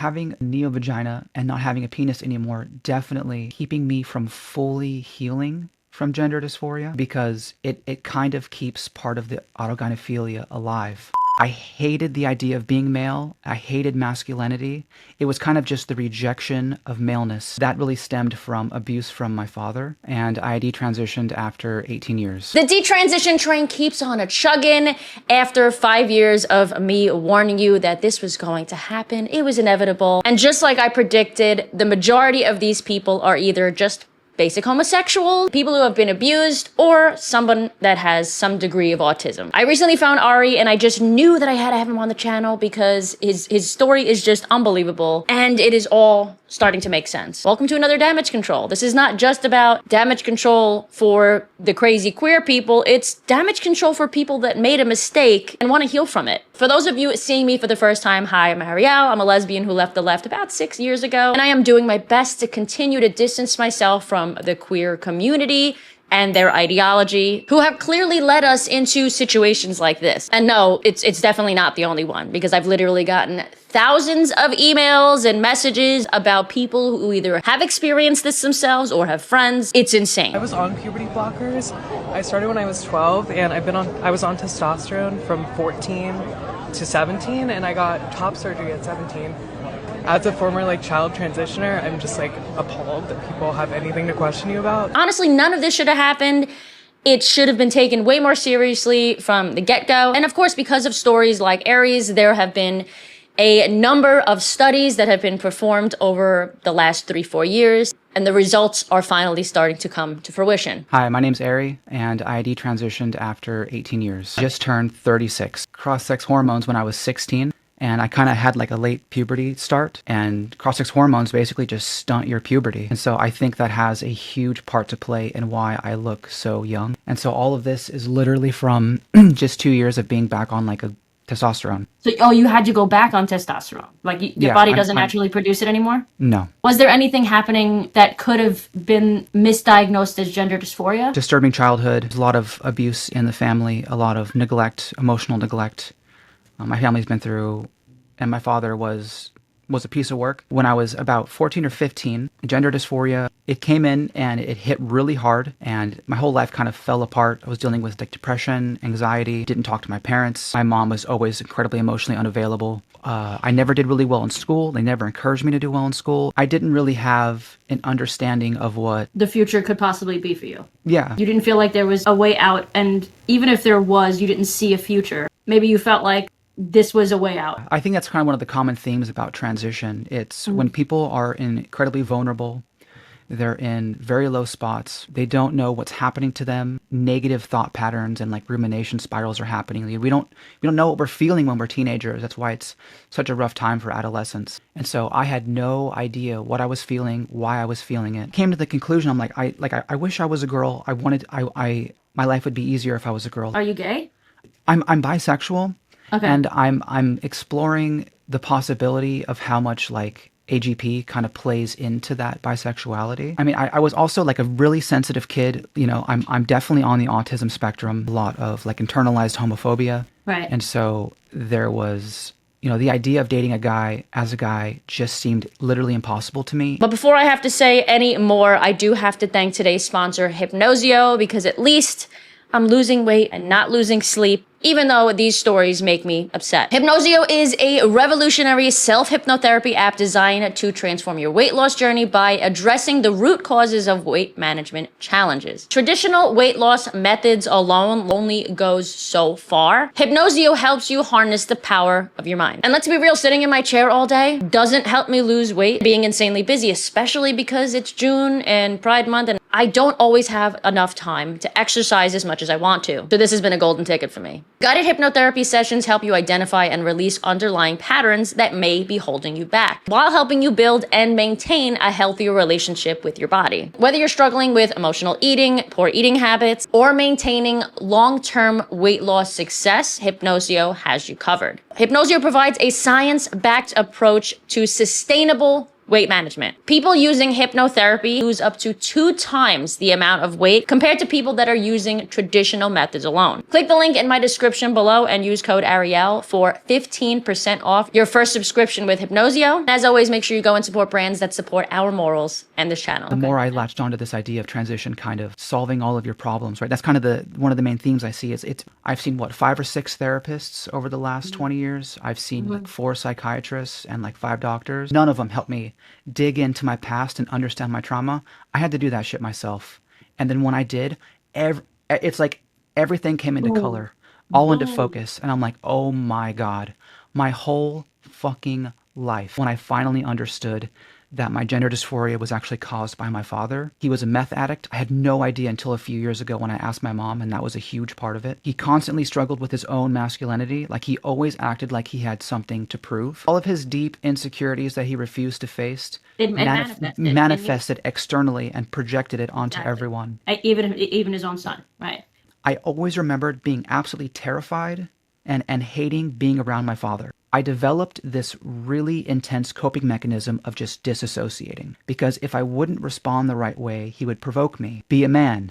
having a neovagina and not having a penis anymore definitely keeping me from fully healing from gender dysphoria because it kind of keeps part of the autogynephilia alive. I hated the idea of being male. I hated masculinity. It was kind of just the rejection of maleness. That really stemmed from abuse from my father, and I detransitioned after 18 years. The detransition train keeps on a chugging. After 5 years of me warning you that this was going to happen, it was inevitable. And just like I predicted, the majority of these people are either just basic homosexual, people who have been abused, or someone that has some degree of autism. I recently found Ari and I just knew that I had to have him on the channel because his story is just unbelievable and it is all starting to make sense. Welcome to another damage control. This is not just about damage control for the crazy queer people, it's damage control for people that made a mistake and want to heal from it. For those of you seeing me for the first time, hi, I'm Arielle. I'm a lesbian who left the left about 6 years ago, and I am doing my best to continue to distance myself from the queer community and their ideology, who have clearly led us into situations like this. And no, it's definitely not the only one, because I've literally gotten thousands of emails and messages about people who either have experienced this themselves or have friends. It's insane. I was on puberty blockers. I started when I was 12, and I was on testosterone from 14 to 17, and I got top surgery at 17. As a former child transitioner, I'm just appalled that people have anything to question you about. Honestly, none of this should have happened. It should have been taken way more seriously from the get-go. And of course, because of stories like Aries, there have been a number of studies that have been performed over the last 3-4 years, and the results are finally starting to come to fruition. Hi, my name's Ari, and I detransitioned after 18 years. Just turned 36. Cross-sex hormones when I was 16. And I kind of had a late puberty start, and cross-sex hormones basically just stunt your puberty. And so I think that has a huge part to play in why I look so young. And so all of this is literally from just 2 years of being back on a testosterone. So, you had to go back on testosterone? Your body doesn't naturally produce it anymore? No. Was there anything happening that could have been misdiagnosed as gender dysphoria? Disturbing childhood, a lot of abuse in the family, a lot of neglect, emotional neglect. My family's been through, and my father was a piece of work. When I was about 14 or 15, gender dysphoria, it came in and it hit really hard, and my whole life kind of fell apart. I was dealing with depression, anxiety, didn't talk to my parents. My mom was always incredibly emotionally unavailable. I never did really well in school. They never encouraged me to do well in school. I didn't really have an understanding of what the future could possibly be for you. Yeah. You didn't feel like there was a way out, and even if there was, you didn't see a future. Maybe you felt like this was a way out. I think that's kind of one of the common themes about transition. It's when people are incredibly vulnerable, they're in very low spots, they don't know what's happening to them, negative thought patterns and rumination spirals are happening. We don't know what we're feeling when we're teenagers. That's why it's such a rough time for adolescence. And so I had no idea what I was feeling, why I was feeling it. Came to the conclusion, I'm I wish I was a girl. My life would be easier if I was a girl. Are you gay? I'm bisexual. Okay. And I'm exploring the possibility of how much AGP kind of plays into that bisexuality. I mean, I was also a really sensitive kid. I'm definitely on the autism spectrum. A lot of internalized homophobia. Right. And so there was, the idea of dating a guy as a guy just seemed literally impossible to me. But before I have to say any more, I do have to thank today's sponsor, Hypnosio, because at least I'm losing weight and not losing sleep, even though these stories make me upset. Hypnosio is a revolutionary self-hypnotherapy app designed to transform your weight loss journey by addressing the root causes of weight management challenges. Traditional weight loss methods alone only goes so far. Hypnosio helps you harness the power of your mind. And let's be real, sitting in my chair all day doesn't help me lose weight. Being insanely busy, especially because it's June and Pride Month, and I don't always have enough time to exercise as much as I want to. So this has been a golden ticket for me. Guided hypnotherapy sessions help you identify and release underlying patterns that may be holding you back, while helping you build and maintain a healthier relationship with your body. Whether you're struggling with emotional eating, poor eating habits, or maintaining long-term weight loss success, Hypnosio has you covered. Hypnosio provides a science-backed approach to sustainable weight management. People using hypnotherapy lose up to 2 times the amount of weight compared to people that are using traditional methods alone. Click the link in my description below and use code Arielle for 15% off your first subscription with Hypnosio. And as always, make sure you go and support brands that support our morals and this channel. The more I latched onto this idea of transition kind of solving all of your problems, right? That's kind of one of the main themes I see is I've seen what, 5 or 6 therapists over the last 20 years. I've seen like 4 psychiatrists and like 5 doctors. None of them helped me dig into my past and understand my trauma. I had to do that shit myself. And then when I did, it's like everything came into color, all into focus. And I'm like, oh my God, my whole fucking life. When I finally understood that my gender dysphoria was actually caused by my father. He was a meth addict. I had no idea until a few years ago when I asked my mom, and that was a huge part of it. He constantly struggled with his own masculinity. Like he always acted like he had something to prove. All of his deep insecurities that he refused to face manifested externally and projected it onto everyone. Even his own son, right? I always remembered being absolutely terrified and hating being around my father. I developed this really intense coping mechanism of just disassociating, because if I wouldn't respond the right way, he would provoke me. Be a man,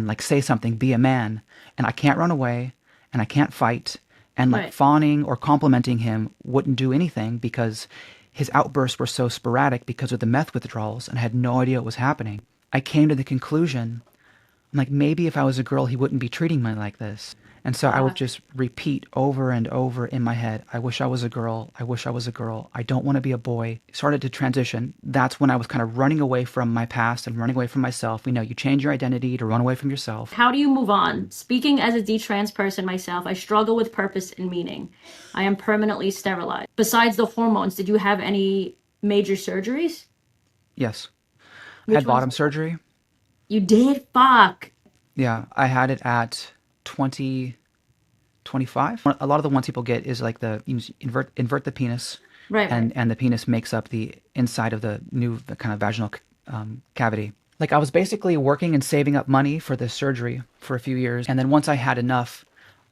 like say something, be a man. And I can't run away and I can't fight. And like fawning or complimenting him wouldn't do anything because his outbursts were so sporadic because of the meth withdrawals, and I had no idea what was happening. I came to the conclusion, I'm like, maybe if I was a girl, he wouldn't be treating me like this. And so I would just repeat over and over in my head, I wish I was a girl. I wish I was a girl. I don't want to be a boy. Started to transition. That's when I was kind of running away from my past and running away from myself. You know, you change your identity to run away from yourself. How do you move on? Speaking as a detrans person myself, I struggle with purpose and meaning. I am permanently sterilized. Besides the hormones, did you have any major surgeries? Yes. I had bottom surgery. You did? Fuck. Yeah, I had it at 25. A lot of the ones people get is like you invert the penis, and the penis makes up the inside of the kind of vaginal cavity. Like I was basically working and saving up money for this surgery for a few years, and then once I had enough,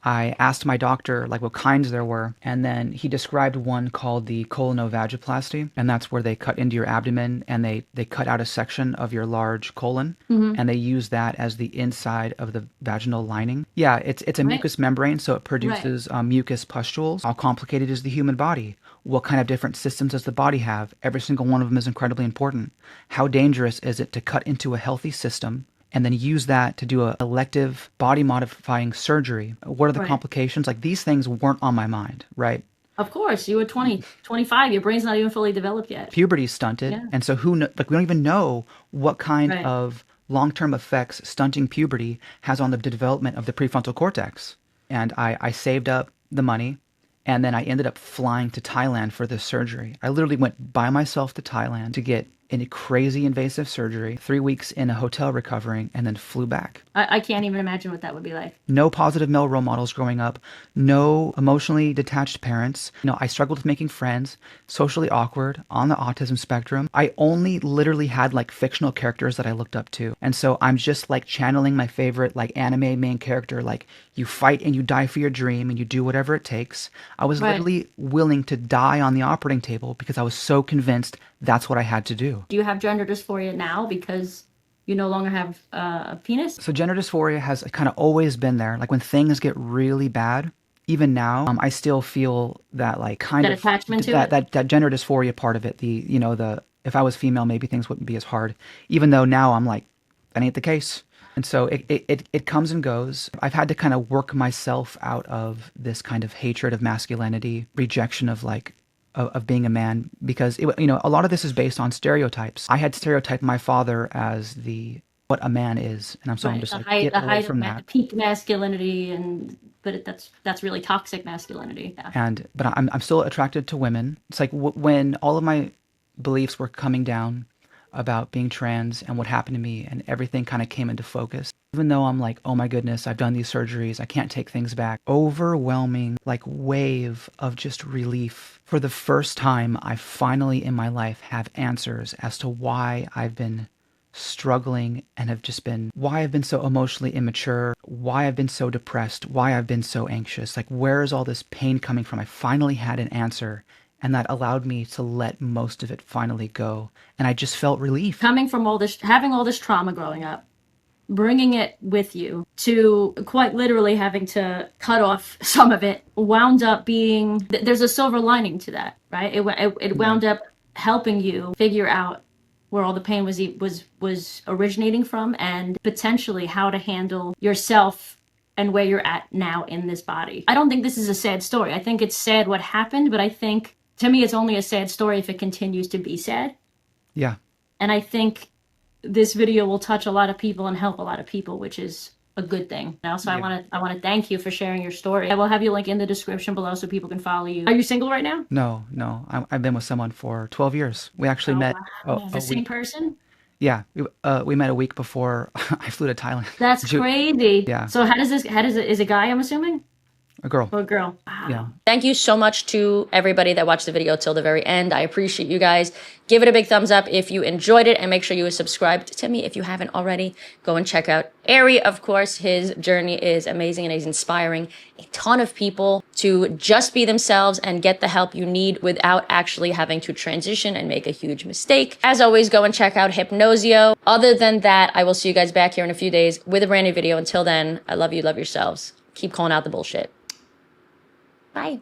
I asked my doctor like what kinds there were, and then he described one called the colonovagoplasty, and that's where they cut into your abdomen and they cut out a section of your large colon, and they use that as the inside of the vaginal lining. Yeah, it's a mucous membrane, so it produces mucus pustules. How complicated is the human body? What kind of different systems does the body have? Every single one of them is incredibly important. How dangerous is it to cut into a healthy system and then use that to do a elective body-modifying surgery? What are the complications? Like, these things weren't on my mind, right? Of course. You were 20, 25. Your brain's not even fully developed yet. Puberty's stunted. Yeah. And so we don't even know what kind of long-term effects stunting puberty has on the development of the prefrontal cortex. And I saved up the money, and then I ended up flying to Thailand for this surgery. I literally went by myself to Thailand to get in a crazy invasive surgery, 3 weeks in a hotel recovering, and then flew back. I can't even imagine what that would be like. No positive male role models growing up, no emotionally detached parents. You know, I struggled with making friends, socially awkward, on the autism spectrum. I only literally had like fictional characters that I looked up to. And so I'm just like channeling my favorite like anime main character, like you fight and you die for your dream and you do whatever it takes. I was literally willing to die on the operating table because I was so convinced that's what I had to do. Do you have gender dysphoria now because you no longer have a penis? So gender dysphoria has kind of always been there. Like when things get really bad, even now, I still feel that like kind of attachment to it? That gender dysphoria part of it. If I was female, maybe things wouldn't be as hard. Even though now I'm like, that ain't the case. And so it comes and goes. I've had to kind of work myself out of this kind of hatred of masculinity, rejection of like of being a man, because a lot of this is based on stereotypes. I had stereotyped my father as what a man is, and I'm just like, get away from that. Peak masculinity, but that's really toxic masculinity. Yeah. But I'm still attracted to women. It's like when all of my beliefs were coming down about being trans and what happened to me, and everything kind of came into focus. Even though I'm like, oh my goodness, I've done these surgeries, I can't take things back. Overwhelming like wave of just relief. For the first time, I finally in my life have answers as to why I've been struggling and why I've been so emotionally immature, why I've been so depressed, why I've been so anxious. Like, where is all this pain coming from? I finally had an answer. And that allowed me to let most of it finally go. And I just felt relief. Coming from all this, having all this trauma growing up, bringing it with you to quite literally having to cut off some of it wound up being, there's a silver lining to that, right? It wound up helping you figure out where all the pain was originating from, and potentially how to handle yourself and where you're at now in this body. I don't think this is a sad story. I think it's sad what happened, but I think, to me, it's only a sad story if it continues to be sad. Yeah. And I think this video will touch a lot of people and help a lot of people, which is a good thing. Now, so I want to thank you for sharing your story. I will have you link in the description below so people can follow you. Are you single right now? No. I've been with someone for 12 years. We actually met. Wow. The same person? Yeah, we met a week before I flew to Thailand. That's crazy. Yeah. So is a guy, I'm assuming? A girl. Or a girl. Wow. Yeah. Thank you so much to everybody that watched the video till the very end. I appreciate you guys. Give it a big thumbs up if you enjoyed it, and make sure you subscribed to me if you haven't already. Go and check out Ari, of course. His journey is amazing and he's inspiring a ton of people to just be themselves and get the help you need without actually having to transition and make a huge mistake. As always, go and check out Hypnosio. Other than that, I will see you guys back here in a few days with a brand new video. Until then, I love you, love yourselves. Keep calling out the bullshit. Bye.